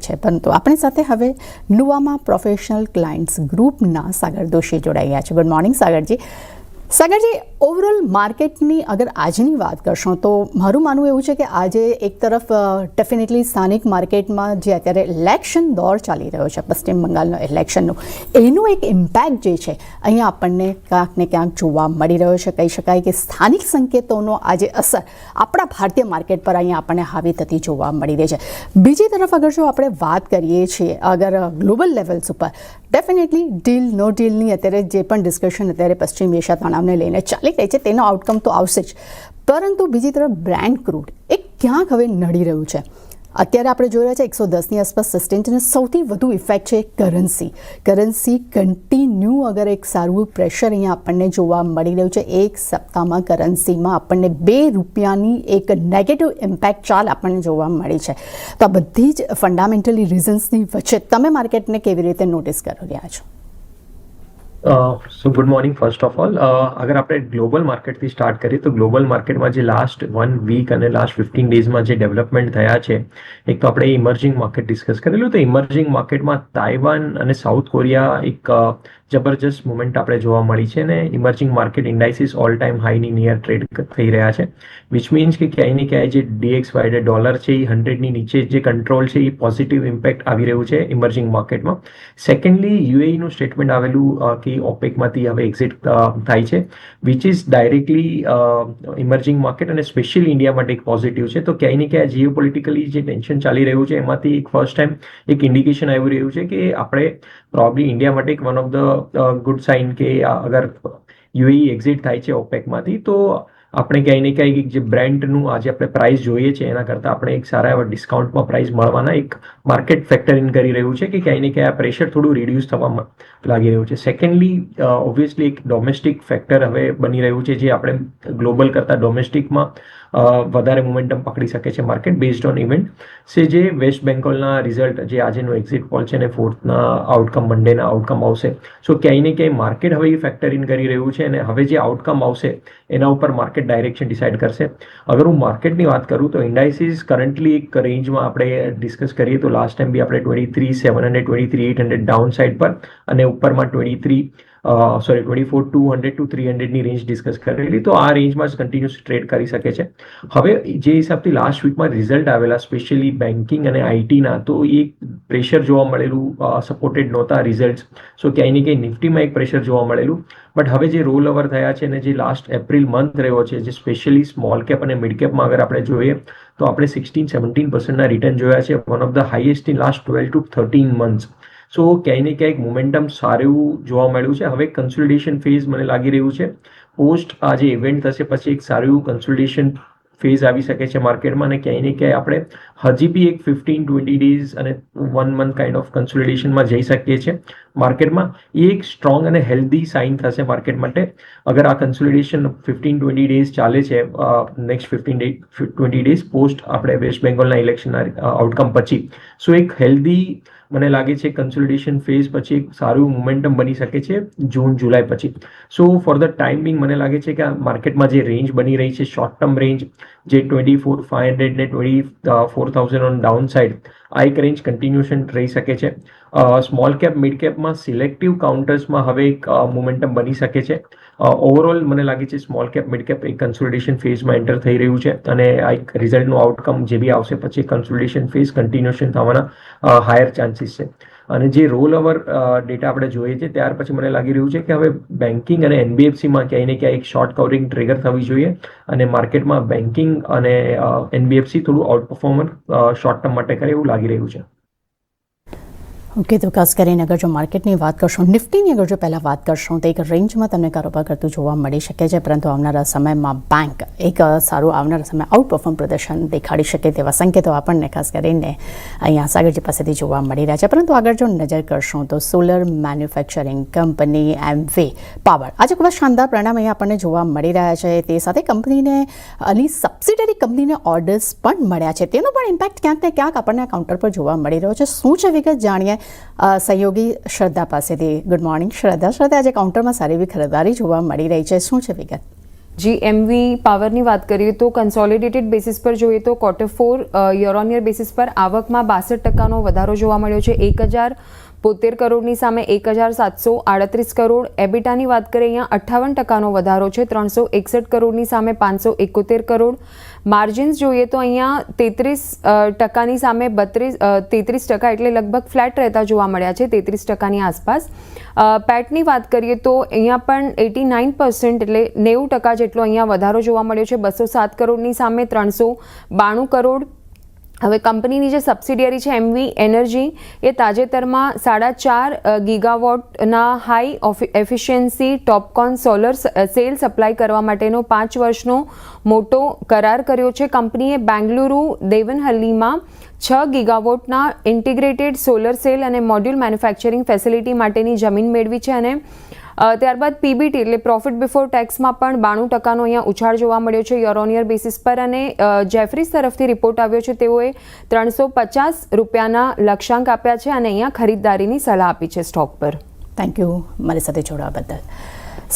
છે. પરંતુ આપણી સાથે હવે નુવામા પ્રોફેશનલ ક્લાયન્ટ્સ ગ્રુપના સાગર દોશી જોડાઈ ગયા છે. ગુડ મોર્નિંગ સાગરજી. સાગરજી, ઓવરઓલ માર્કેટની અગર આજની વાત કરશો તો મારું માનવું એવું છે કે આજે એક તરફ ડેફિનેટલી સ્થાનિક માર્કેટમાં જે અત્યારે ઇલેક્શન દોર ચાલી રહ્યો છે, પશ્ચિમ બંગાળનો ઇલેક્શનનું, એનું એક ઇમ્પેક્ટ જે છે અહીંયા આપણને ક્યાંક ને ક્યાંક જોવા મળી રહ્યો છે. કહી શકાય કે સ્થાનિક સંકેતોનો આજે અસર આપણા ભારતીય માર્કેટ પર અહીંયા આપણને હાવી થતી જોવા મળી રહી છે. બીજી તરફ અગર જો આપણે વાત કરીએ છીએ અગર ગ્લોબલ લેવલ્સ ઉપર, ડેફિનેટલી ડીલ નો ડીલની અત્યારે જે પણ ડિસ્કશન અત્યારે પશ્ચિમ એશિયા તણાવને લઈને ચાલી રહી છે તેનો આઉટકમ તો આવશે જ, પરંતુ બીજી તરફ બ્રેન્ટ ક્રૂડ એ ક્યાંક હવે નડી રહ્યું છે. અત્યારે આપણે જોઈ રહ્યા છે 110ની આસપાસ સસ્ટેન્ડ છે. સૌથી વધુ ઇફેક્ટ છે કરન્સી કન્ટિન્યુ અગર એક સારું પ્રેશર અહીંયા આપણને જોવા મળી રહ્યું છે. એક સપ્તાહમાં કરન્સીમાં આપણને ₹2ની એક નેગેટિવ ઇમ્પેક્ટ ચાલ આપણને જોવા મળી છે. તો આ બધી જ ફંડામેન્ટલી રીઝન્સની વચ્ચે તમે માર્કેટને કેવી રીતે નોટિસ કરી રહ્યા છો? સો good morning first of all. અગર આપણે ગ્લોબલ માર્કેટથી સ્ટાર્ટ કરીએ તો ગ્લોબલ માર્કેટમાં જે લાસ્ટ 1 વીક અને લાસ્ટ 15 ડેઝમાં જે ડેવલપમેન્ટ થયા છે, એક તો આપણે ઇમર્જિંગ માર્કેટ ડિસ્કસ કરેલું. તો ઇમર્જિંગ માર્કેટમાં તાઇવાન અને સાઉથ કોરિયા એક જબરજસ્ત મુવમેન્ટ આપણે જોવા મળી છે ને emerging market indices all time હાઈની નિયર ટ્રેડ થઈ રહ્યા છે, વિચ મીન્સ કે ક્યાંય ને ક્યાંય જે DXY ડોલર છે એ 100ની નીચે જે કંટ્રોલ છે એ પોઝિટિવ ઇમ્પેક્ટ આવી રહ્યું છે ઇમર્જિંગ માર્કેટમાં. સેકન્ડલી UAEનું સ્ટેટમેન્ટ આવેલું કે ઓપેકમાંથી હવે એક્ઝિટ થાય છે, which is directly emerging market અને સ્પેશિયલી ઇન્ડિયા માટે એક પોઝિટિવ છે. તો ક્યાંય ને ક્યાંય જીઓપોલિટિકલી જે ટેન્શન ચાલી રહ્યું છે એમાંથી એક ફર્સ્ટ ટાઈમ એક ઇન્ડિકેશન આવી રહ્યું છે કે આપણે પ્રોબ્લી ઇન્ડિયા માટે એક one of the good sign કે અગર UAE એક્ઝિટ થાય છે ઓપેકમાંથી તો આપણે ક્યાંય ને ક્યાંય જે બ્રેન્ટનું આજે આપણે પ્રાઇસ જોઈએ છે એના કરતાં આપણે એક સારા એવા ડિસ્કાઉન્ટમાં પ્રાઇસ મળવાના એક માર્કેટ ફેક્ટર ઇન કરી રહ્યું છે કે ક્યાંય ને ક્યાંય પ્રેશર થોડું રિડ્યુસ થવા લાગી રહ્યું છે. સેકન્ડલી ઓબ્વિયસલી એક ડોમેસ્ટિક ફેક્ટર હવે બની રહ્યું છે જે આપણે ગ્લોબલ કરતાં ડોમેસ્ટિકમાં વધારે મોમેન્ટમ પકડી શકે છે માર્કેટ બેઝડ ઓન ઇવેન્ટ છે. જે વેસ્ટ બેંગોલના રિઝલ્ટ જે આજેનું એક્ઝિટ પોલ છે ને 4થના આઉટકમ મંડેના આઉટકમ આવશે. સો ક્યાંય ને ક્યાંય માર્કેટ હવે એ ફેક્ટર ઇન કરી રહ્યું છે અને હવે જે આઉટકમ આવશે એના ઉપર માર્કેટ ડાયરેક્શન ડિસાઇડ કરશે. અગર હું માર્કેટની વાત કરું તો ઇન્ડાઇસીસ કરન્ટલી એક રેન્જમાં આપણે ડિસ્કસ કરીએ તો લાસ્ટ ટાઈમ બી આપણે 23,700 23,800 ડાઉન સાઇડ પર અને ઉપરમાં 24,200 to 300ની રેન્જ ડિસ્કસ કરેલી. તો આ રેન્જમાં જ કન્ટિન્યુઅસ ટ્રેડ કરી શકે છે. હવે જે હિસાબથી લાસ્ટ વીકમાં રિઝલ્ટ આવેલા સ્પેશિયલી બેન્કિંગ અને આઈટીના, તો એક પ્રેશર જોવા મળેલું, સપોર્ટેડ નહોતા રિઝલ્ટ. સો ક્યાંય ને ક્યાંય નિફ્ટીમાં એક પ્રેશર જોવા મળેલું. બટ હવે જે રોલ ઓવર થયા છે અને જે લાસ્ટ એપ્રિલ મંથ રહ્યો છે, જે સ્પેશિયલી સ્મોલ કેપ અને મિડ કેપમાં અગર આપણે જોઈએ તો આપણે 16-17%ના રિટર્ન જોયા છે, one of the highest in last 12 to 13 months. સો ક્યાંય ને ક્યાંક મોમેન્ટમ સારું જોવા મળ્યું છે. હવે કન્સોલિડેશન ફેઝ મને લાગી રહ્યું છે. પોસ્ટ આ જે ઇવેન્ટ થશે પછી એક સારું કન્સોલિડેશન ફેઝ આવી શકે છે માર્કેટમાં અને ક્યાંય ને ક્યાંય આપણે હજી બી એક 15-20 ડેઝ અને 1 month કાઇન્ડ ઓફ કન્સોલિડેશનમાં જઈ શકીએ છીએ માર્કેટમાં. એ એક સ્ટ્રોંગ અને હેલ્ધી સાઇન થશે માર્કેટ માટે અગર આ કન્સોલિડેશન 15-20 ડેઝ ચાલે છે, નેક્સ્ટ 15-20 ડેઝ પોસ્ટ આપણે વેસ્ટ બેંગોલના ઇલેક્શનના આઉટકમ પછી. સો એક હેલ્ધી મને લાગે છે કન્સોલિડેશન ફેઝ પછી એક સારું મોમેન્ટમ બની શકે છે જૂન-જુલાઈ પછી. સો ફોર ધ ટાઈમ બિંગ મને લાગે છે કે આ માર્કેટમાં જે રેન્જ બની રહી છે શોર્ટ ટર્મ રેન્જ જે 24,500 ને 24,000 ઓન ડાઉન સાઇડ, આ એક રેન્જ કન્ટિન્યુએશન રહી શકે છે. સ્મોલ કેપ મિડ કેપમાં સિલેક્ટિવ કાઉન્ટર્સમાં હવે એક મોમેન્ટમ બની શકે છે. ઓવરઓલ મને લાગે છે સ્મોલ કેપ મિડ કેપ એક કન્સોલિડેશન ફેઝમાં એન્ટર થઈ રહ્યું છે અને આ એક રિઝલ્ટનું આઉટકમ જે બી આવશે પછી કન્સોલિડેશન ફેઝ કન્ટિન્યુએશન થવાના હાયર ચાન્સીસ છે. અને જે રોલ ઓવર ડેટા આપણે જોઈએ છે ત્યાર પછી મને લાગી રહ્યું છે કે હવે બેન્કિંગ અને NBFCમાં ક્યાંય ને ક્યાંય એક શોર્ટ કવરિંગ ટ્રિગર થવી જોઈએ અને માર્કેટમાં બેન્કિંગ અને NBFC થોડું આઉટ પરફોર્મન્સ શોર્ટ ટર્મ માટે કરે એવું લાગી રહ્યું છે. ઓકે, તો ખાસ કરીને અગર જો માર્કેટની વાત કરશો, નિફ્ટીની અગર જો પહેલાં વાત કરશો તો એક રેન્જમાં તમને કારોબાર કરતું જોવા મળી શકે છે, પરંતુ આવનારા સમયમાં બેંક એક સારું આવનારા સમય આઉટ પરફોર્મ પ્રદર્શન દેખાડી શકે તેવા સંકેતો આપણને ખાસ કરીને અહીંયા સાગરજી પાસેથી જોવા મળી રહ્યા છે. પરંતુ આગળ જો નજર કરશો તો solar manufacturing company Amway power આજે ખૂબ જ શાનદાર પરિણામ અહીંયા આપણને જોવા મળી રહ્યા છે. તે સાથે કંપનીને અને સબસિડરી કંપનીને ઓર્ડર્સ પણ મળ્યા છે, તેનો પણ ઇમ્પેક્ટ ક્યાંક ને ક્યાંક આપણને કાઉન્ટર પર જોવા મળી રહ્યો છે. શું છે વિગત જાણીએ સહયોગી શ્રદ્ધા પાસેથી. ગુડ મોર્નિંગ શ્રદ્ધા. આજે કાઉન્ટરમાં સારી એવી ખરીદારી જોવા મળી રહી છે, શું છે વિગત? એમવી પાવરની વાત કરીએ તો કન્સોલિડેટેડ બેસિસ પર જોઈએ તો Q4 year on year basis પર આવકમાં 62% વધારો જોવા મળ્યો છે, 1072 કરોડની સામે 1738 કરોડ. એબિટાની વાત કરીએ અહીંયા 58% વધારો છે, 361 કરોડની સામે 571 કરોડ. માર્જિન્સ જોઈએ તો અહીંયા 33% સામે 33%, એટલે લગભગ ફ્લેટ રહેતા જોવા મળ્યા છે, 33%ની આસપાસ. પેટની વાત કરીએ તો અહીંયા પણ 89%, એટલે 90% જેટલો અહીંયા વધારો જોવા મળ્યો છે, 207 કરોડની સામે 392 કરોડ. હવે કંપનીની જે સબસિડિયરી છે એમવી એનર્જી, એ તાજેતરમાં 4.5 ગીગાવોટના high efficiency TOPCon solar cell supply કરવા માટેનો 5 વર્ષનો મોટો કરાર કર્યો છે. કંપનીએ બેંગલુરુ દેવનહલ્લીમાં 6 ગીગાવોટના ઇન્ટિગ્રેટેડ સોલર સેલ અને મોડ્યુલ મેન્યુફેક્ચરિંગ ફેસિલિટી માટેની જમીન મેળવી છે. અને ત્યારબાદ પીબીટી એટલે પ્રોફિટ બિફોર ટેક્સમાં પણ 92%નો અહીંયા ઉછાળ જોવા મળ્યો છે યર ઓન યર બેસિસ પર. અને જેફરીઝ તરફથી રિપોર્ટ આવ્યો છે, તેઓએ ₹350ના લક્ષ્યાંક આપ્યા છે અને અહીંયા ખરીદદારીની સલાહ આપી છે સ્ટોક પર. થેન્ક યુ મારી સાથે જોડાવા બદલ.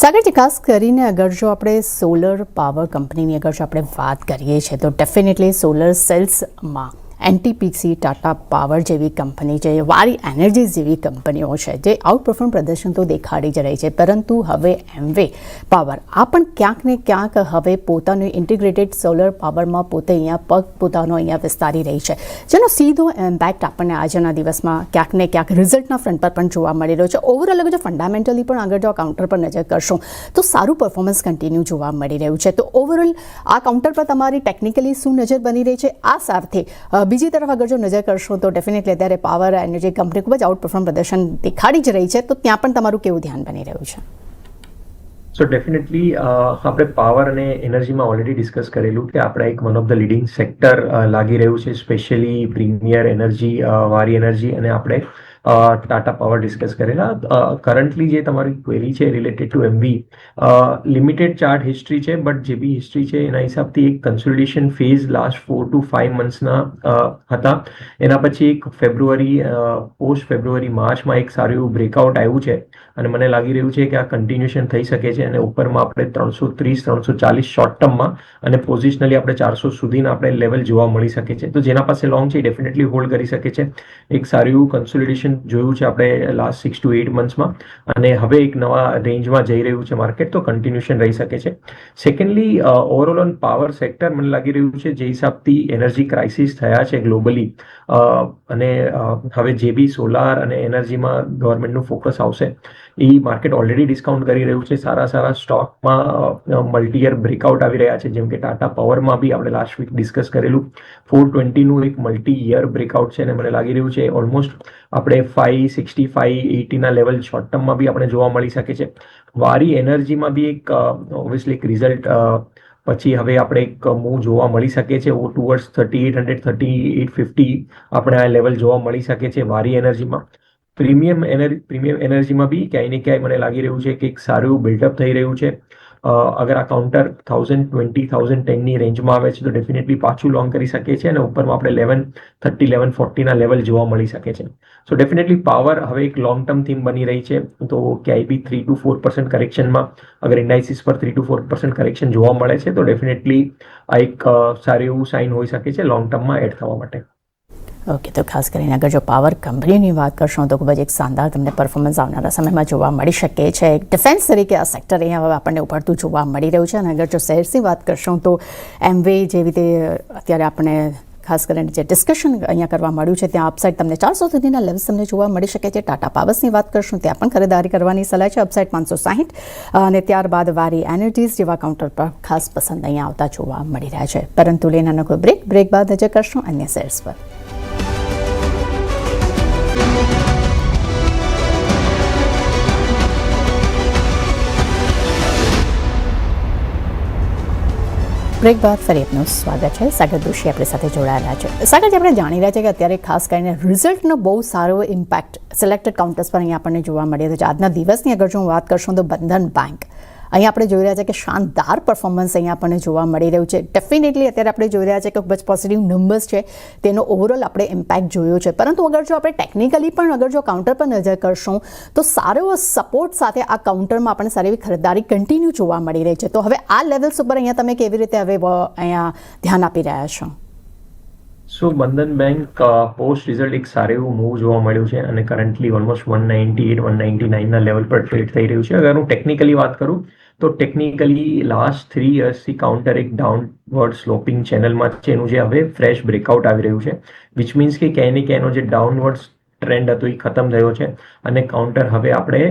સાગરજી, ખાસ કરીને અગર જો આપણે સોલર પાવર કંપનીની અગર જો આપણે વાત કરીએ છીએ તો ડેફિનેટલી સોલર સેલ્સમાં એનટીપીસી, ટાટા પાવર જેવી કંપની છે, વારી એનર્જીઝ જેવી કંપનીઓ છે જે આઉટ પરફોર્મ પ્રદર્શન તો દેખાડી જ રહી છે, પરંતુ હવે એમવે પાવર આ પણ ક્યાંક ને ક્યાંક હવે પોતાનું ઇન્ટિગ્રેટેડ સોલર પાવરમાં પોતે અહીંયા પગ પોતાનો અહીંયા વિસ્તારી રહી છે, જેનો સીધો ઇમ્પેક્ટ આપણને આજના દિવસમાં ક્યાંક ને ક્યાંક રિઝલ્ટના ફ્રન્ટ પર પણ જોવા મળી રહ્યો છે. ઓવરઓલ અગર જો ફંડામેન્ટલી પણ આગળ જો કાઉન્ટર પર નજર કરશું તો સારું પરફોર્મન્સ કન્ટિન્યુ જોવા મળી રહ્યું છે. તો ઓવરઓલ આ કાઉન્ટર પર તમારી ટેકનિકલી શું નજર બની રહી છે? આ સાથે બીજી તરફ અગર જો નજર કરશો તો ડેફિનેટલી અત્યારે પાવર એનર્જી કંપની ખૂબ જ આઉટ પરફોર્મ પ્રદર્શન દેખાડી જ રહી છે, તો ત્યાં પણ તમારું કેવું ધ્યાન બની રહ્યું છે? સો ડેફિનેટલી આપણે પાવર અને એનર્જીમાં ઓલરેડી ડિસ્કસ કરેલું કે આપણે એક one of the leading sector લાગી રહ્યું છે, specially premier energy, Waaree energy અને આપણે ટાટા પાવર ડિસ્કસ કરેલા. કરન્ટલી જે તમારી ક્વેરી છે related to MV, limited chart history છે, બટ જે બી હિસ્ટ્રી છે એના હિસાબથી એક કન્સોલિડેશન ફેઝ લાસ્ટ 4 to 5 મંથ્સના હતા. એના પછી એક પોસ્ટ ફેબ્રુઆરી માર્ચમાં એક સારું એવું બ્રેકઆઉટ આવ્યું છે અને મને લાગી રહ્યું છે કે આ કન્ટિન્યુએશન થઈ શકે છે અને ઉપરમાં આપણે 330-340 શોર્ટ ટર્મમાં અને પોઝિશનલી આપણે 400 સુધીના આપણે લેવલ જોવા મળી શકે છે. તો જેના પાસે લોંગ છે ડેફિનેટલી હોલ્ડ કરી શકે છે. એક સારું એવું કન્સોલિડેશન જોયું છે આપણે લાસ્ટ 6 to 8 મંથ્સમાં અને હવે એક નવા રેન્જમાં જઈ રહ્યું છે માર્કેટ, તો કન્ટિન્યુએશન રહી શકે છે. Secondly, overall on power sector મને લાગી રહ્યું છે જે હિસાબથી એનર્જી ક્રાઇસિસ થયા છે ગ્લોબલી, અને હવે જે બી સોલાર અને એનર્જીમાં ગવર્મેન્ટનું ફોકસ આવશે એ માર્કેટ ઓલરેડી ડિસ્કાઉન્ટ કરી રહ્યું છે. સારા સ્ટોકમાં મલ્ટી યર બ્રેકઆઉટ આવી રહ્યા છે, જેમ કે ટાટા પાવરમાં બી આપણે લાસ્ટ વીક ડિસ્કસ કરેલું 420નું એક મલ્ટી યર બ્રેકઆઉટ છે અને મને લાગી રહ્યું છે ઓલમોસ્ટ આપણે 560-580ના લેવલ શોર્ટ ટર્મમાં બી આપણે જોવા મળી શકે છે. વારી એનર્જીમાં બી એક ઓબ્વિયસલી એક રિઝલ્ટ પછી હવે આપણે એક મૂવ જોવા મળી શકે છે ટુવર્ડ્સ 3800-3850 આપણે આ લેવલ જોવા મળી શકે છે વારી એનર્જીમાં. પ્રીમિયમ એનર્જીમાં બી ક્યાંય ને ક્યાંય મને લાગી રહ્યું છે કે એક સારું બિલ્ડઅપ થઈ રહ્યું છે. અગર આ કાઉન્ટર 1020-1010ની રેન્જમાં આવે છે તો ડેફિનેટલી પાછું લોંગ કરી શકીએ છીએ અને ઉપરમાં આપણે 1130-1140ના લેવલ જોવા મળી શકે છે. સો ડેફિનેટલી પાવર હવે એક લોંગ ટર્મ થીમ બની રહી છે, તો ક્યાંય બી 3 to 4% કરેક્શનમાં અગર ઇન્ડાઇસિસ પર 3 to 4% કરેક્શન જોવા મળે છે તો ડેફિનેટલી આ એક સારું એવું સાઇન હોઈ શકે છે લોંગ ટર્મમાં એડ થવા માટે. ઓકે, તો ખાસ કરીને અગર જો પાવર કંપનીની વાત કરશો તો ખૂબ જ એક શાનદાર તમને પરફોર્મન્સ આવનારા સમયમાં જોવા મળી શકે છે. એક ડિફેન્સ તરીકે આ સેક્ટર અહીંયા હવે આપણને ઉભરતું જોવા મળી રહ્યું છે. અને અગર જો શેર્સની વાત કરશું તો એમવે જેવી રીતે અત્યારે આપણે ખાસ કરીને જે ડિસ્કશન અહીંયા કરવા મળ્યું છે ત્યાં અપસાઇડ તમને 400 સુધીના લેવલ્સ તમને જોવા મળી શકે છે. ટાટા પાવર્સની વાત કરશું ત્યાં પણ ખરીદારી કરવાની સલાહ છે, અપસાઇડ 560 અને ત્યારબાદ વારી એનર્જીઝ જેવા કાઉન્ટર પર ખાસ પસંદ અહીંયા આવતા જોવા મળી રહ્યા છે. પરંતુ લેનાનો કોઈ બ્રેક બાદ નજર કરશું અન્ય શેર્સ પર. બ્રેક બાદ ફરી આપનું સ્વાગત છે. સાગર દોશી આપણી સાથે જોડાયેલા છે. સાગરજી, આપણે જાણી રહ્યા છે કે અત્યારે ખાસ કરીને રિઝલ્ટનો બહુ સારો ઇમ્પેક્ટ સિલેક્ટેડ કાઉન્ટર્સ પર અહીંયા આપણને જોવા મળ્યો છે. આજના દિવસની અગર જો હું વાત કરશું તો બંધન બેંક અહીંયા આપણે જોઈ રહ્યા છે કે શાનદાર પરફોર્મન્સ અહીંયા આપણને જોવા મળી રહ્યું છે. ડેફિનેટલી અત્યારે આપણે જોઈ રહ્યા છે કે ખૂબ જ પોઝિટિવ નંબર્સ છે, તેનો ઓવરઓલ આપણે ઇમ્પેક્ટ જોયો છે. પરંતુ અગર જો આપણે ટેકનિકલી પણ અગર જો કાઉન્ટર પર નજર કરશું તો સારો એવો સપોર્ટ સાથે આ કાઉન્ટરમાં આપણને સારી એવી ખરીદારી કન્ટિન્યુ જોવા મળી રહી છે. તો હવે આ લેવલ્સ ઉપર અહીંયા તમે કેવી રીતે હવે અહીંયા ધ્યાન આપી રહ્યા છો? સો બંધન બેંક પોસ્ટ રિઝલ્ટ એક સારું એવું મૂવ જોવા મળ્યું છે અને કરન્ટલી ઓલમોસ્ટ 198 199 લેવલ પર ટ્રેડ થઈ રહ્યું છે. અગર હું ટેકનિકલી વાત કરું તો ટેકનિકલી લાસ્ટ 3 યર્સથી કાઉન્ટર એક ડાઉનવર્ડ સ્લોપિંગ ચેનલમાં છે, એનું જે હવે ફ્રેશ બ્રેકઆઉટ આવી રહ્યું છે, વિચ મીન્સ કે ક્યાંય ને ક્યાંયનો જે ડાઉનવર્ડ ટ્રેન્ડ હતો એ ખતમ થયો છે અને કાઉન્ટર હવે આપણે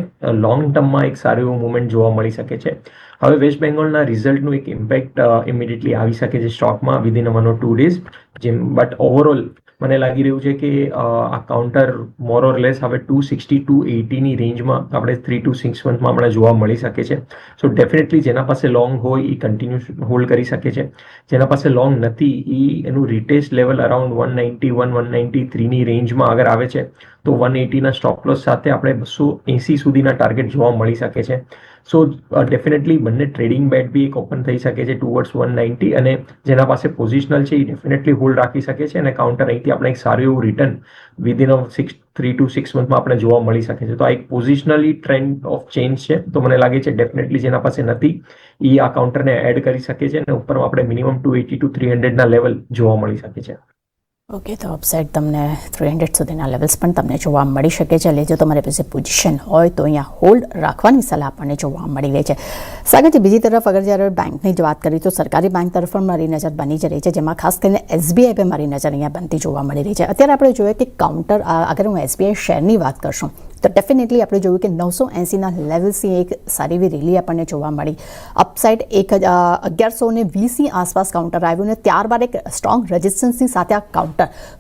લોંગ ટર્મમાં એક સારું એવું મુવમેન્ટ જોવા મળી શકે છે. હવે વેસ્ટ બેંગોલના રિઝલ્ટનું એક ઇમ્પેક્ટ ઇમિડિયેટલી આવી શકે છે સ્ટોકમાં within 1 or 2 days. But overall મને લાગી રહ્યું છે કે આ કાઉન્ટર મોર ઓર લેસ હવે 260 280ની રેન્જમાં આપણે 3 to 6 મંથમાં આપણે જોવા મળી શકે છે. સો ડેફિનેટલી જેના પાસે લોંગ હોય એ કન્ટિન્યુ હોલ્ડ કરી શકે છે. જેના પાસે લોંગ નથી એ એનું રિટેસ્ટ લેવલ અરાઉન્ડ 191 193ની રેન્જમાં અગર આવે છે તો 180ના સ્ટોપ લોસ સાથે આપણે 280 સુધીના ટાર્ગેટ જોવા મળી શકે છે. સો ડેફિનેટલી બંને ટ્રેડિંગ બેટ બી એક ઓપન થઈ શકે છે ટુવર્ડ્સ 190 અને જેના પાસે પોઝિશનલ છે એ ડેફિનેટલી હોલ્ડ રાખી શકે છે અને કાઉન્ટર અહીંથી આપણે એક સારું એવું રિટર્ન વિધિન 3 to 6 મંથમાં આપણે જોવા મળી શકે છે. તો આ એક પોઝિશનલી ટ્રેન્ડ ઓફ ચેન્જ છે. તો મને લાગે છે ડેફિનેટલી જેના પાસે નથી એ આ કાઉન્ટરને એડ કરી શકે છે અને ઉપરમાં આપણે મિનિમમ 280 to 300ના લેવલ જોવા મળી શકે છે. ઓકે, તો અપસાઇડ તમને 300 સુધીના લેવલ્સ પણ તમને જોવા મળી શકે છે. એટલે જો તમારી પાસે પોઝિશન હોય તો અહીંયા હોલ્ડ રાખવાની સલાહ આપણને જોવા મળી રહી છે. સાગરજી, બીજી તરફ અગર જ્યારે બેંકની જ વાત કરીએ તો સરકારી બેંક તરફ પણ મારી નજર બની જ રહી છે, જેમાં ખાસ કરીને SBI પર મારી નજર અહીંયા બનતી જોવા મળી રહી છે. અત્યારે આપણે જોઈએ કે કાઉન્ટર અગર હું SBI શેરની વાત કરશું તો ડેફિનેટલી આપણે જોયું કે 980ના લેવલ્સની એક સારી એવી રેલી આપણને જોવા મળી. અપસાઇડ 1120ની આસપાસ કાઉન્ટર આવ્યું અને ત્યારબાદ એક સ્ટ્રોંગ રેઝિસ્ટન્સની સાથે આ કાઉન્ટર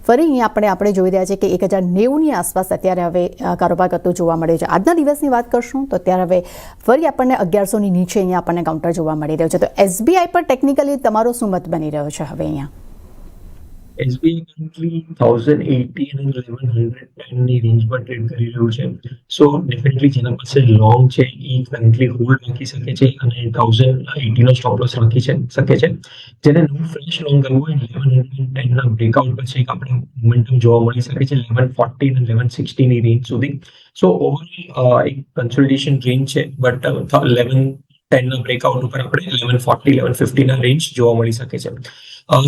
ફરી અહીંયા આપણે જોઈ રહ્યા છીએ કે 1090ની આસપાસ અત્યારે હવે કારોબાર કરતો જોવા મળ્યો છે. આજના દિવસની વાત કરશું તો અત્યારે હવે ફરી આપણને 1100ની નીચે અહીંયા આપણને કાઉન્ટર જોવા મળી રહ્યો છે. તો SBI પર ટેકનિકલી તમારો શું મત બની રહ્યો છે હવે અહીંયા? SBI કરન્ટલી 1080 અને 1110ની રેન્જમાં ટ્રેડ કરી રહ્યું છે. સો ડેફિનેટલી જેના પાસે લોંગ છે એ કરન્ટલી હોલ્ડ રાખી શકે છે અને 1080નો સ્ટોપ લોસ રાખી શકે છે. જેને નવું ફ્રેશ લોંગ કરવું હોય 1110ના બ્રેકઆઉટ પછી આપણે મોમેન્ટમ જોવા મળી શકે છે 1140 અને 1160ની રેન્જ સુધી. સો ઓવરઓલ એક કન્સોલિડેશન રેન્જ છે, બટ 1110ના બ્રેકઆઉટ ઉપર આપણે 1140 1150ના રેન્જ જોવા મળી શકે છે.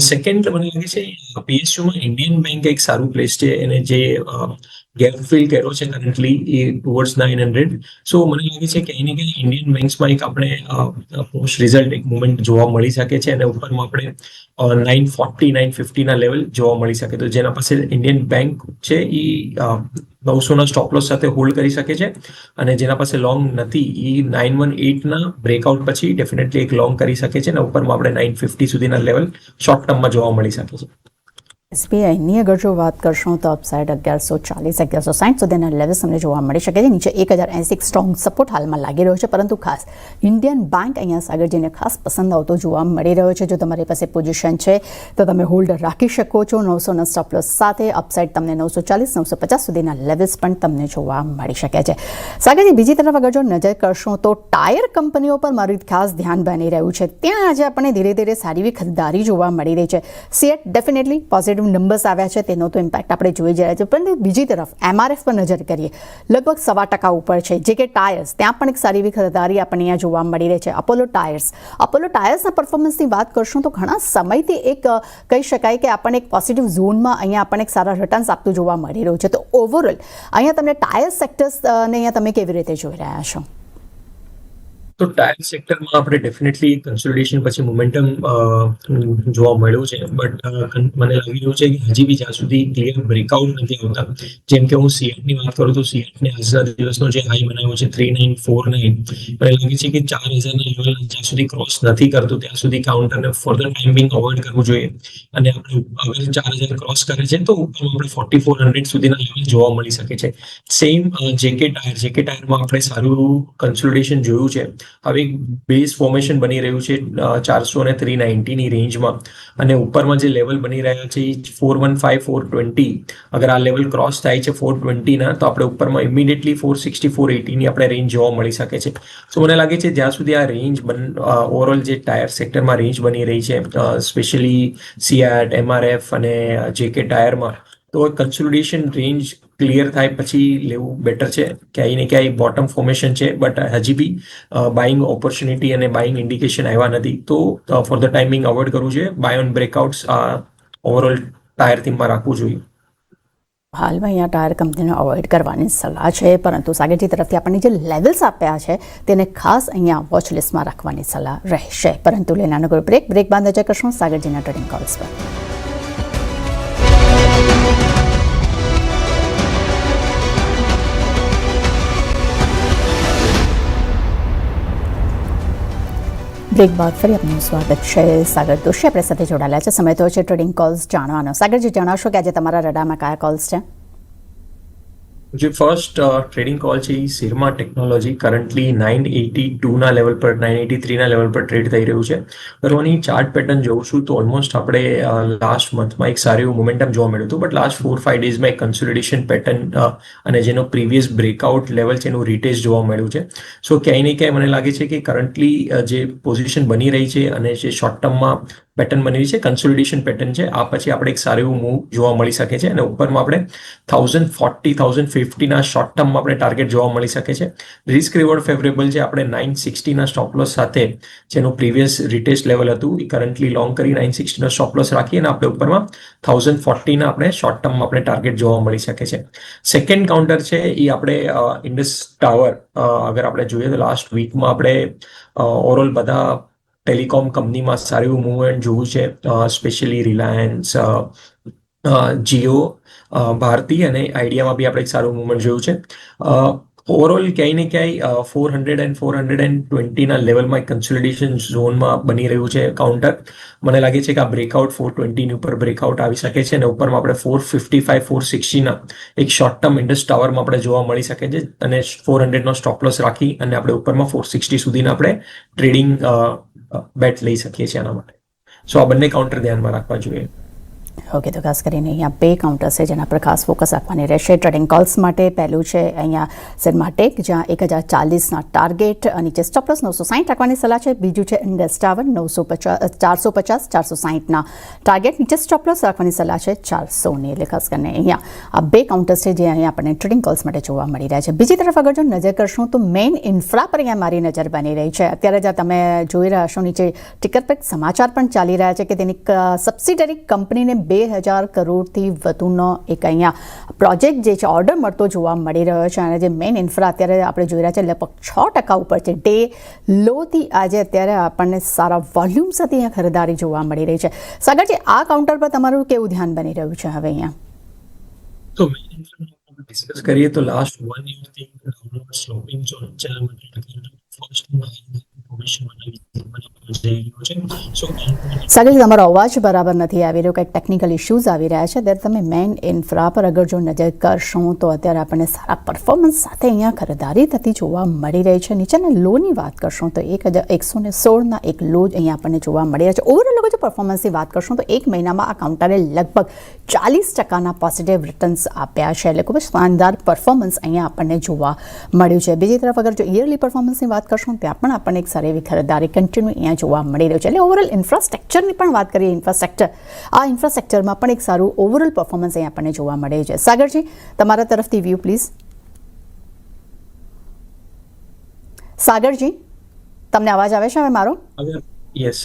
સેકન્ડ મને લાગે છે PSUમાં ઇન્ડિયન બેંક એક સારું પ્લેસ છે અને જે ગેપ ફિલ કર્યો છે કરન્ટલી એ ટુવર્ડ્સ 900. સો મને લાગે છે કે એને કંઈ ઇન્ડિયન બેંક્સમાં એક આપણે પોસ્ટ રિઝલ્ટ એક મુવમેન્ટ જોવા મળી શકે છે અને ઉપરમાં આપણે 940 950ના લેવલ જોવા મળી શકે. તો જેના પાસે ઇન્ડિયન બેંક છે એ 900ના સ્ટોપ લોસ સાથે હોલ્ડ કરી શકે છે અને જેના પાસે લોંગ નથી એ 918ના બ્રેકઆઉટ પછી ડેફિનેટલી એક લોંગ કરી શકે છે અને ઉપરમાં આપણે 950 સુધીના લેવલ શોર્ટ ટર્મમાં જોવા મળી શકે છે. SBIની અગર જો વાત કરશું તો અપસાઇડ 1140 1160 સુધીના લેવલ્સ તમને જોવા મળી શકે છે. નીચે 1080 સ્ટ્રોંગ સપોર્ટ હાલમાં લાગી રહ્યો છે, પરંતુ ખાસ ઇન્ડિયન બેંક અહીંયા સાગરજીને ખાસ પસંદ આવતો જોવા મળી રહ્યો છે. જો તમારી પાસે પોઝિશન છે તો તમે હોલ્ડ રાખી શકો છો 900ના સ્ટોપ લોસ સાથે. અપસાઇડ તમને 940 950 સુધીના લેવલ્સ પણ તમને જોવા મળી શકે છે. સાગરજી, બીજી તરફ અગર જો નજર કરશું તો ટાયર કંપનીઓ પર મારું ખાસ ધ્યાન બની રહ્યું છે. ત્યાં આજે આપણને ધીરે ધીરે સારી એવી ખરીદારી જોવા મળી રહી છે. CEAT ડેફિનેટલી પોઝિટિવ નંબર્સ આવ્યા છે, તેનો તો ઇમ્પેક્ટ આપણે જોઈ જ રહ્યા છે. પરંતુ બીજી તરફ MRF પર નજર કરીએ લગભગ 1.25% ઉપર છે. જે કે ટાયર્સ, ત્યાં પણ એક સારી એવી ખરીદારી આપણને અહીંયા જોવા મળી રહી છે. અપોલો ટાયર્સના પરફોર્મન્સની વાત કરશું તો ઘણા સમયથી એક કહી શકાય કે આપણને એક પોઝિટિવ ઝોનમાં અહીંયા આપણને એક સારા રિટર્ન્સ આપતું જોવા મળી રહ્યું છે. તો ઓવરઓલ અહીંયા તમને ટાયર સેક્ટર્સને અહીંયા તમે કેવી રીતે જોઈ રહ્યા છો? તો ટાયર સેક્ટરમાં આપણે ડેફિનેટલી કન્સોલિડેશન પછી મોમેન્ટમ જોવા મળ્યું છે, બટ મને લાગી રહ્યું છે કે હજી બી જ્યાં સુધી ક્લિયર બ્રેકઆઉટ નથી આવતા. જેમ કે હું CEATની વાત કરું તો CEATને આજના દિવસનો જે હાઈ બનાવ્યો છે 3949, મને લાગે છે કે 4000ના લેવલ જ્યાં સુધી ક્રોસ નથી કરતું ત્યાં સુધી કાઉન્ટરને ફર્ધર ટાઈમ બિંગ અવોઇડ કરવું જોઈએ અને આપણે અગર 4000 ક્રોસ કરે છે તો ઉપરમાં આપણે 4400 સુધીના લેવલ જોવા મળી શકે છે. સેમ JK ટાયરમાં આપણે સારું કન્સોલિડેશન જોયું છે. હવે બેઝ ફોર્મેશન બની રહ્યું છે 400 અને 390ની રેન્જમાં, અને ઉપરમાં જે લેવલ બની રહ્યા છે એ 415 420. અગર આ લેવલ ક્રોસ થાય છે 420ના, તો આપણે ઉપરમાં ઇમિડિયેટલી 460 480ની આપણે રેન્જ જોવા મળી શકે છે. સો મને લાગે છે જ્યાં સુધી આ રેન્જ ઓવરઓલ જે ટાયર સેક્ટરમાં રેન્જ બની રહી છે, સ્પેશિયલી સિયાટ, MRF અને JK ટાયરમાં, તો કન્સોલિડેશન રેન્જ ક્લિયર થાય પછી લેવું બેટર છે. ક્યાંય ને ક્યાંય બોટમ ફોર્મેશન છે, બટ હજી બી બાઇંગ ઓપોર્ચ્યુનિટી અને બાઇંગ ઇન્ડિકેશન આવ્યા નથી. તો ફોર ધ ટાઈમિંગ અવોઇડ કરવું જોઈએ. બાય ઓન બ્રેકઆઉટ્સ ઓવરઓલ ટાયર થીમમાં રાખવું જોઈએ. હાલમાં અહીંયા ટાયર કંપનીને અવોઇડ કરવાની સલાહ છે, પરંતુ સાગરજી તરફથી આપણને જે લેવલ્સ આપ્યા છે તેને ખાસ અહીંયા વોચ લિસ્ટમાં રાખવાની સલાહ રહેશે. પરંતુ લેનાનો કોઈ બ્રેક બાદ નજર કરશું સાગરજીના ટ્રેડિંગ કોલ્સ પર. બ્રેક બાદ ફરી આપનું સ્વાગત છે. સાગર દોશી આપણી સાથે જોડાયેલા છે. સમય તો છે ટ્રેડિંગ કોલ્સ જાણવાનો. સાગરજી, જણાવશો કે આજે તમારા રડારમાં કયા કોલ્સ છે? જે ફર્સ્ટ ટ્રેડિંગ કોલ છે એ સિરમા ટેકનોલોજી કરન્ટલી 982ના લેવલ પર 983ના લેવલ પર ટ્રેડ થઈ રહ્યું છે. કરવાની ચાર્ટ પેટર્ન જોઉં છું તો ઓલમોસ્ટ આપણે લાસ્ટ મંથમાં એક સારું એવું મોમેન્ટમ જોવા મળ્યું હતું, બટ લાસ્ટ 4-5 ડેઝમાં એક કન્સોલિડેશન પેટર્ન અને જેનો પ્રીવિયસ બ્રેકઆઉટ લેવલ છે એનું રીટેસ્ટ જોવા મળ્યું છે. સો ક્યાંય ને ક્યાંય મને લાગે છે કે કરન્ટલી જે પોઝિશન બની રહી છે અને જે શોર્ટ ટર્મમાં પેટર્ન બની રહી છે, કન્સોલિડેશન પેટર્ન છે, આ પછી આપણે એક સારું એવું મૂવ જોવા મળી શકે છે. અને ઉપરમાં આપણે 1040 1050ના શોર્ટ ટર્મમાં આપણે ટાર્ગેટ જોવા મળી શકે છે. રિસ્ક રિવોર્ડ ફેવરેબલ છે. આપણે 960ના સ્ટોપ લોસ સાથે જેનું પ્રીવિયસ રિટેસ્ટ લેવલ હતું એ કરન્ટલી લોંગ કરી 960નો સ્ટોપ લોસ રાખી અને આપણે ઉપરમાં 1040ના આપણે શોર્ટ ટર્મમાં આપણે ટાર્ગેટ જોવા મળી શકે છે. સેકન્ડ કાઉન્ટર છે એ આપણે ઇન્ડસ ટાવર. અગર આપણે જોઈએ તો લાસ્ટ વીકમાં આપણે ઓવરઓલ બધા ટેલિકોમ કંપનીમાં સારું મૂવમેન્ટ જોવું છે, સ્પેશિયલી રિલાયન્સ, જીઓ, ભારતી અને આઈડિયામાં બી આપણે એક સારું મૂવમેન્ટ જોયું છે. ઓવરઓલ ક્યાંય ને ક્યાંય 400 અને 420ના લેવલમાં એક કન્સોલિડેશન ઝોનમાં બની રહ્યું છે કાઉન્ટર. મને લાગે છે કે આ બ્રેકઆઉટ 420ની ઉપર બ્રેકઆઉટ આવી શકે છે અને ઉપરમાં આપણે 455 460ના એક શોર્ટ ટર્મ ઇન્ડસ ટાવરમાં આપણે જોવા મળી શકે છે. અને 400નો સ્ટોપ લોસ રાખી અને આપણે ઉપરમાં 460 સુધીના આપણે ટ્રેડિંગ બેટ લઈ શકીએ છીએ આના માટે. સો આ બંને કાઉન્ટર ધ્યાનમાં રાખવા જોઈએ. ઓકે, તો ખાસ કરીને અહીંયા બે કાઉન્ટર છે જેના પર ખાસ ફોકસ આપવાની રહેશે ટ્રેડિંગ કોલ્સ માટે. પહેલું છે અહીંયા સિરમાટેક, જ્યાં 1040ના ટાર્ગેટ, નીચે સ્ટોપ લોસ 960 રાખવાની સલાહ છે. બીજું છે ઇન્ડસ ટાવર, 450 460ના ટાર્ગેટ, નીચે સ્ટોપ લોસ રાખવાની સલાહ છે 400ની. એટલે ખાસ કરીને અહીંયા આ બે કાઉન્ટર્સ છે જે અહીંયા આપણને ટ્રેડિંગ કોલ્સ માટે જોવા મળી રહ્યા છે. બીજી તરફ અગર જો નજર કરશું તો મેઇન ઇન્ફ્રા પર અહીંયા મારી નજર બની રહી છે. અત્યારે જ તમે જોઈ રહ્યા છો નીચે ટિકર પર સમાચાર પણ ચાલી રહ્યા છે કે તેની સબસિડરી કંપનીને 2000 કરોડથી વધુનો એક અહીંયા પ્રોજેક્ટ જે છે ઓર્ડર મળતો જોવા મળી રહ્યો છે. અને જે મેઇન ઇન્ફ્રા અત્યારે આપણે જોઈ રહ્યા છે લગભગ 6% ઉપર છે. ડે લોથી આજે અત્યારે આપણને સારા વોલ્યુમ સાથે અહીંયા ખરીદારી જોવા મળી રહી છે. સાગરજી, આ કાઉન્ટર પર તમારું કેવું ધ્યાન બની રહ્યું છે હવે અહીંયા? તો ડિસ્કસ કરીએ તો લાસ્ટ 1 યરથી ડાઉનવર્ડ સ્લોપિંગ ચેનલમાં ટ્રેડ કરી સાગરજી, તમારો અવાજ બરાબર નથી આવી રહ્યો, કંઈક ટેકનિકલ ઇશ્યુઝ આવી રહ્યા છે. ત્યારે તમે મેઇન ઇન્ફ્રા પર અગર જો નજર કરશું તો અત્યારે આપણને સારા પરફોર્મન્સ સાથે અહીંયા ખરીદારી થતી જોવા મળી રહી છે. નીચેના લોની વાત કરશું તો 1116ના એક લો અહીંયા આપણને જોવા મળી રહ્યા છે. ઓવરઓલ અગર જો પરફોર્મન્સની વાત કરશું તો એક મહિનામાં આ કાઉન્ટરે લગભગ 40%ના પોઝિટિવ રિટર્ન્સ આપ્યા છે. એટલે ખૂબ જ શાનદાર પરફોર્મન્સ અહીંયા આપણને જોવા મળ્યું છે. બીજી તરફ અગર જો યરલી પરફોર્મન્સની વાત કરશું ત્યાં પણ આપણને એક સારી એવી ખરીદારી કન્ટિન્યુ અહીંયા જોવા મળી રહ્યું છે. એટલે ઓવરઓલ ઇન્ફ્રાસ્ટ્રક્ચરની પણ વાત કરીએ, ઇન્ફ્રાસ્ટ્રક્ચરમાં પણ એક સારું ઓવરઓલ પરફોર્મન્સ અહીંયા આપણને જોવા મળે છે. સાગરજી, તમારા તરફથી વ્યૂ પ્લીઝ. સાગરજી, તમને અવાજ આવે છે હવે મારો? યસ,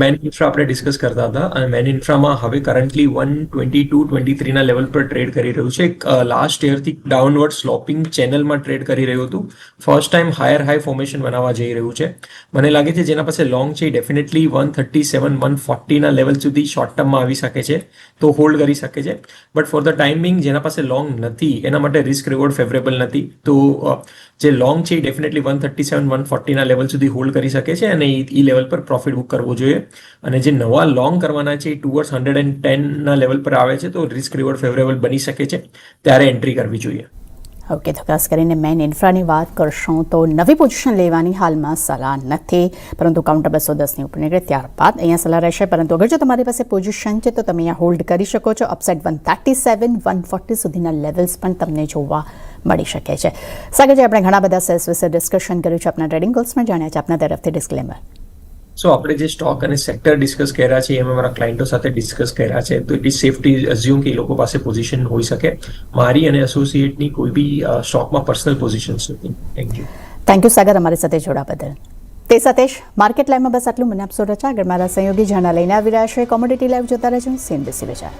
મેન ઇન્ફ્રા આપણે ડિસ્કસ કરતા હતા અને મેન ઇન્ફ્રામાં હવે કરન્ટલી 122-23ના લેવલ પર ટ્રેડ કરી રહ્યું છે. લાસ્ટ યરથી ડાઉનવર્ડ સ્લોપિંગ ચેનલમાં ટ્રેડ કરી રહ્યું હતું. First time higher high formation બનાવવા જઈ રહ્યું છે. મને લાગે છે જેના પાસે લોંગ છે ડેફિનેટલી 137-140ના લેવલ સુધી શોર્ટ ટર્મમાં આવી શકે છે, તો હોલ્ડ કરી શકે છે. બટ ફોર ધ ટાઈમિંગ જેના પાસે લોંગ નથી એના માટે રિસ્ક રિવોર્ડ ફેવરેબલ નથી. તો જે લોંગ છે એ ડેફિનેટલી 137-140ના લેવલ સુધી હોલ્ડ કરી શકે છે અને એ લેવલ પર પ્રોફિટ બુક કરવો જોઈએ. અને જે નવા લોંગ કરવાના છે એ ટુવર્ડ્સ 110ના લેવલ પર આવે છે, તો રિસ્ક રિવોર્ડ ફેવરેબલ બની શકે છે, ત્યારે એન્ટ્રી કરવી જોઈએ. ઓકે, તો ખાસ કરીને મેઇન ઇન્ફ્રાની વાત કરશું તો નવી પોઝિશન લેવાની હાલમાં સલાહ નથી, પરંતુ કાઉન્ટર 210ની ઉપર નીકળે ત્યારબાદ અહીંયા સલાહ રહેશે. પરંતુ અગર જો તમારી પાસે પોઝિશન છે તો તમે અહીંયા હોલ્ડ કરી શકો છો. અપસાઇડ 137, 140 સુધીના લેવલ્સ પણ તમને જોવા મળી શકે છે. સાગરજી, આપણે ઘણા બધા સેલ્સ વિશે ડિસ્કશન કર્યું છે, આપણા ટ્રેડિંગ ગોલ્સમાં જાણ્યા છે. આપના તરફથી ડિસ્ક્લેમર. સો આપણે જે સ્ટોક અને સેક્ટર ડિસ્કસ કર્યા છે એમાં મારા ક્લાયન્ટો સાથે ડિસ્કસ કર્યા છે, તો it is safe to assume કે એ લોકો પાસે પોઝિશન હોઈ શકે. મારી અને એસોસિએટની કોઈ બી સ્ટોકમાં પર્સનલ પોઝિશન્સ નથી. Thank you. થેન્ક યુ સાગર, અમારી સાથે જોડા બદલ. તે સાથે જ માર્કેટ લાઈવમાં બસ આટલું. મને આપશો રચા. આગળ મારા સહયોગી જાણા લઈને આવી રહ્યા છે. કોમોડિટી લાઈવ જોતા રહેજો. CNBC બજાર.